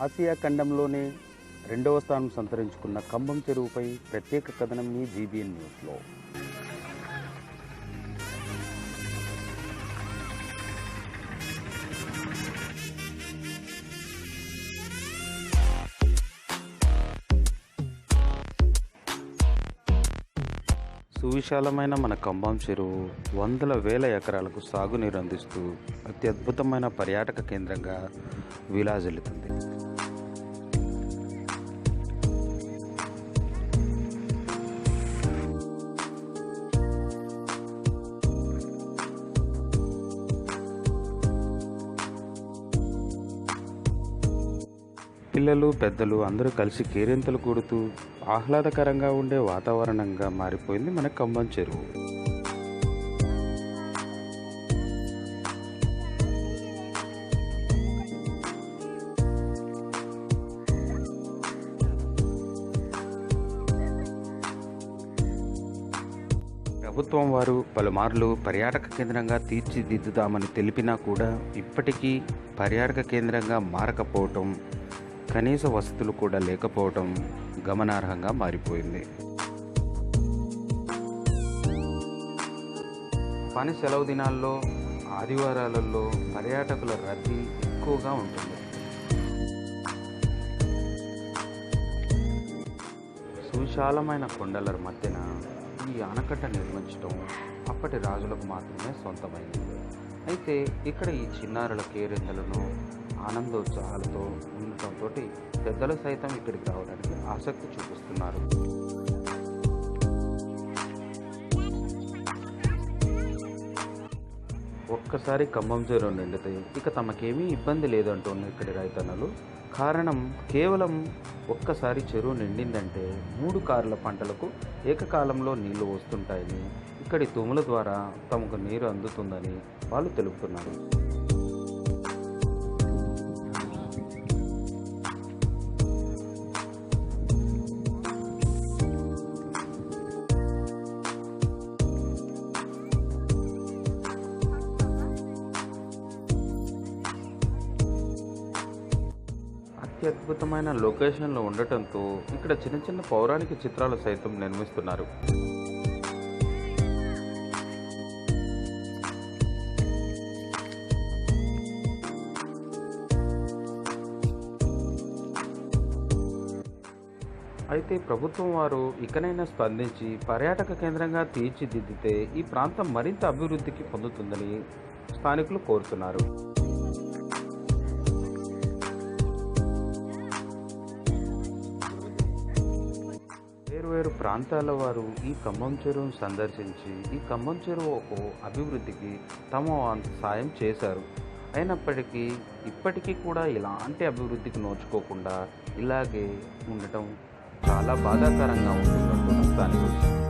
Asia ఖండంలోనే రెండవ స్థానం సంతరించుకున్న కంబం చెరువుపై ప్రత్యేక కథనం మీ జీబీఎన్ న్యూస్లో. సువిశాలమైన మన కంబం చెరువు వందల వేల ఎకరాలకు సాగునీరు అందిస్తూ అత్యద్భుతమైన పర్యాటక కేంద్రంగా విరాజిల్లుతుంది. పిల్లలు పెద్దలు అందరూ కలిసి కేరింతలు కూడుతూ ఆహ్లాదకరంగా ఉండే వాతావరణంగా మారిపోయింది మన కంబం చెరువు. ప్రభుత్వం వారు పలుమార్లు పర్యాటక కేంద్రంగా తీర్చిదిద్దుదామని తెలిపినా కూడా ఇప్పటికీ పర్యాటక కేంద్రంగా మారకపోవటం, కనీస వసతులు కూడా లేకపోవడం గమనార్హంగా మారిపోయింది. పని సెలవు దినాల్లో, ఆదివారాలలో పర్యాటకుల రద్దీ ఎక్కువగా ఉంటుంది. సువిశాలమైన కొండల మధ్యన ఈ ఆనకట్ట నిర్మించడం అప్పటి రాజులకు మాత్రమే సొంతమైంది. అయితే ఇక్కడ ఈ చిన్నారుల కేరింతలను ఆనందోత్సాహాలతో ఉండటంతో పెద్దలు సైతం ఇక్కడికి రావడానికి ఆసక్తి చూపిస్తున్నారు. ఒక్కసారి కంబం చెరువు నిండితే ఇక తమకేమీ ఇబ్బంది లేదంటున్న ఇక్కడి రైతన్నలు. కారణం కేవలం ఒక్కసారి చెరువు నిండిందంటే 3 కార్ల పంటలకు ఏకకాలంలో నీళ్లు వస్తుంటాయని, ఇక్కడి తూముల ద్వారా తమకు నీరు అందుతుందని వాళ్ళు తెలుపుతున్నారు. అత్యద్భుతమైన లొకేషన్లో ఉండటంతో ఇక్కడ చిన్న చిన్న పౌరాణిక చిత్రాలు సైతం నిర్మిస్తున్నారు. అయితే ప్రభుత్వం వారు ఇకనైనా స్పందించి పర్యాటక కేంద్రంగా తీర్చిదిద్దితే ఈ ప్రాంతం మరింత అభివృద్ధికి పొందుతుందని స్థానికులు కోరుతున్నారు. వేరు ప్రాంతాల వారు ఈ కంబం చెరువును సందర్శించి ఈ కంబం చెరువు అభివృద్ధికి తమ సాయం చేశారు. అయినప్పటికీ ఇప్పటికీ కూడా ఇలాంటి అభివృద్ధికి నోచుకోకుండా ఇలాగే ఉండటం చాలా బాధాకరంగా ఉంటుందంటున్న స్థానికులు.